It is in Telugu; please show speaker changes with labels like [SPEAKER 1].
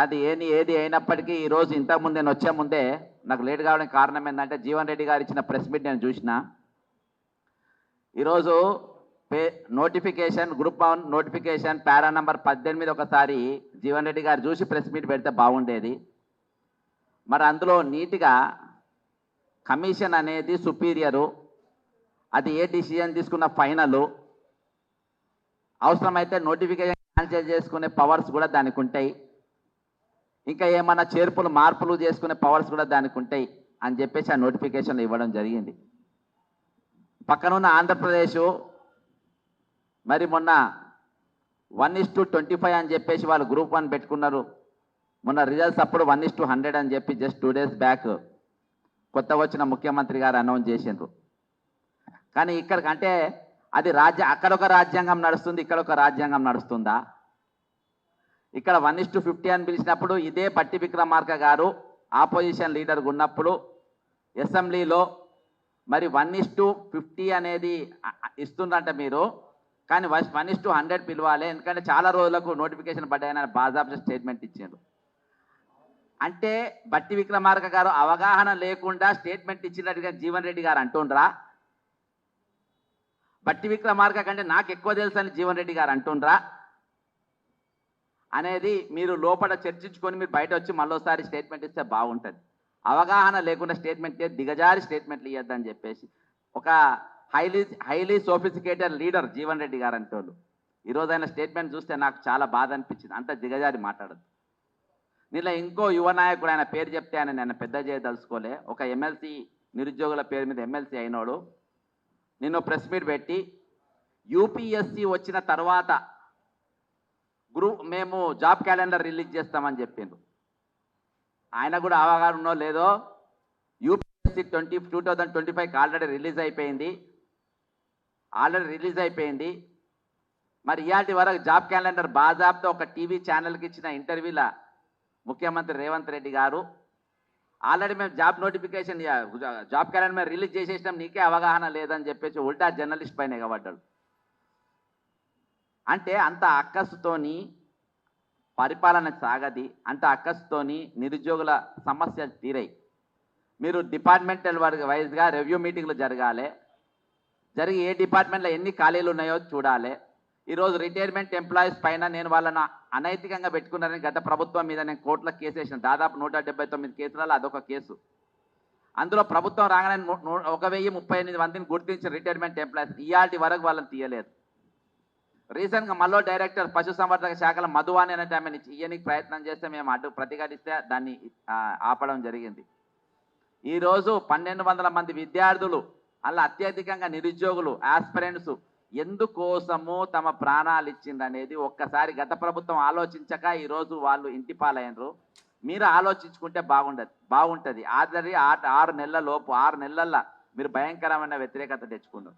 [SPEAKER 1] అది ఏది అయినప్పటికీ ఈరోజు ఇంతకుముందు నేను వచ్చే ముందే నాకు లేట్ కావడానికి కారణం ఏంటంటే జీవన్ రెడ్డి గారు ఇచ్చిన ప్రెస్ మీట్ నేను చూసిన. ఈరోజు నోటిఫికేషన్ గ్రూప్ 1 నోటిఫికేషన్ పారా నంబర్ 18 ఒకసారి జీవన్ రెడ్డి గారు చూసి ప్రెస్ మీట్ పెడితే బాగుండేది. మరి అందులో నీట్గా కమిషన్ అనేది సుపీరియరు, అది ఏ డిసిజన్ తీసుకున్న ఫైనలు, అవసరమైతే నోటిఫికేషన్ క్యాన్సిల్ చేసుకునే పవర్స్ కూడా దానికి ఉంటాయి, ఇంకా ఏమన్నా చేర్పులు మార్పులు చేసుకునే పవర్స్ కూడా దానికి ఉంటాయి అని చెప్పేసి ఆ నోటిఫికేషన్లు ఇవ్వడం జరిగింది. పక్కనున్న ఆంధ్రప్రదేశ్ మరి మొన్న 1:25 అని చెప్పేసి వాళ్ళు గ్రూప్ 1 పెట్టుకున్నారు. మొన్న రిజల్ట్స్ అప్పుడు 1:100 అని చెప్పి జస్ట్ 2 days బ్యాక్ కొత్తగా వచ్చిన ముఖ్యమంత్రి గారు అనౌన్స్ చేసిండ్రు. కానీ ఇక్కడికంటే అది అక్కడ ఒక రాజ్యాంగం నడుస్తుంది, ఇక్కడ ఒక రాజ్యాంగం నడుస్తుందా? ఇక్కడ 1:50 అని పిలిచినప్పుడు ఇదే బట్టి విక్రమార్క గారు ఆపోజిషన్ లీడర్గా ఉన్నప్పుడు అసెంబ్లీలో మరి 1:50 అనేది ఇస్తుందంట మీరు, కానీ 1:100 పిలవాలి, ఎందుకంటే చాలా రోజులకు నోటిఫికేషన్ పడ్డాయని బాజాబ్తా స్టేట్మెంట్ ఇచ్చారు. అంటే బట్టి విక్రమార్క గారు అవగాహన లేకుండా స్టేట్మెంట్ ఇచ్చినట్టుగా జీవన్ రెడ్డి గారు అంటుండ్రా? బట్టి విక్రమార్క కంటే నాకు ఎక్కువ తెలుసు అని జీవన్ రెడ్డి గారు అంటుండ్రా అనేది మీరు లోపల చర్చించుకొని మీరు బయట వచ్చి మళ్ళీసారి స్టేట్మెంట్ ఇస్తే బాగుంటుంది. అవగాహన లేకుండా స్టేట్మెంట్ దిగజారి స్టేట్మెంట్లు ఇవ్వద్దని చెప్పేసి ఒక highly sophisticated leader Jeevan Reddy గారు అంటోళ్ళు ఈరోజు ఆయన స్టేట్మెంట్ చూస్తే నాకు చాలా బాధ అనిపించింది. అంత దిగజారి మాట్లాడదు. నీలో ఇంకో యువ నాయకుడు ఆయన పేరు చెప్తే ఆయన నేను పెద్ద చేయదలుచుకోలే, ఒక ఎమ్మెల్సీ నిరుద్యోగుల పేరు మీద ఎమ్మెల్సీ అయినోడు నిన్ను ప్రెస్ మీట్ పెట్టి యూపీఎస్సీ వచ్చిన తర్వాత మేము జాబ్ క్యాలెండర్ రిలీజ్ చేస్తామని చెప్పిండు. ఆయన కూడా అవగాహన ఉన్నో లేదో యూపీఎస్సీ 2025కి ఆల్రెడీ రిలీజ్ అయిపోయింది. మరి ఇయాటి వరకు జాబ్ క్యాలెండర్ బాజాబ్తో ఒక టీవీ ఛానల్కి ఇచ్చిన ఇంటర్వ్యూల ముఖ్యమంత్రి రేవంత్ రెడ్డి గారు ఆల్రెడీ మేము జాబ్ క్యాలెండర్ మేము రిలీజ్ చేసేసినాం, నీకే అవగాహన లేదని చెప్పేసి ఉల్టా జర్నలిస్ట్ పైన ఎగబడ్డాడు. అంటే అంత అక్కసుతోని పరిపాలన సాగది, అంత అక్కసుతోని నిరుద్యోగుల సమస్యలు తీరాయి. మీరు డిపార్ట్మెంటల్ వైజ్గా రివ్యూ మీటింగ్లు జరిగి ఏ డిపార్ట్మెంట్లో ఎన్ని ఖాళీలు ఉన్నాయో చూడాలి. ఈరోజు రిటైర్మెంట్ ఎంప్లాయీస్ పైన నేను వాళ్ళను అనైతికంగా పెట్టుకున్నారని గత ప్రభుత్వం మీద నేను కోర్టులో కేసు వేసిన, దాదాపు 179 కేసులలో అదొక కేసు. అందులో ప్రభుత్వం రాగానే 1038 మందిని గుర్తించిన రిటైర్మెంట్ ఎంప్లాయీస్ ఇయాటి వరకు వాళ్ళని తీయలేదు. రీసెంట్గా మళ్ళీ డైరెక్టర్ పశుసంవర్ధక శాఖల మధువాణి అనే ఆమెను ఇయ్యనికి ప్రయత్నం చేస్తే మేము ప్రతిఘటిస్తే దాన్ని ఆపడం జరిగింది. ఈరోజు 1200 మంది విద్యార్థులు అలా అత్యధికంగా నిరుద్యోగులు ఆస్పిరెంట్స్ ఎందుకోసము తమ ప్రాణాలు ఇచ్చిందనేది ఒక్కసారి గత ప్రభుత్వం ఆలోచించక ఈరోజు వాళ్ళు ఇంటి పాలైనరు. మీరు ఆలోచించుకుంటే బాగుంటుంది. 6 నెలల లోపు 6 నెలల్లో మీరు భయంకరమైన వ్యతిరేకత తెచ్చుకున్నారు.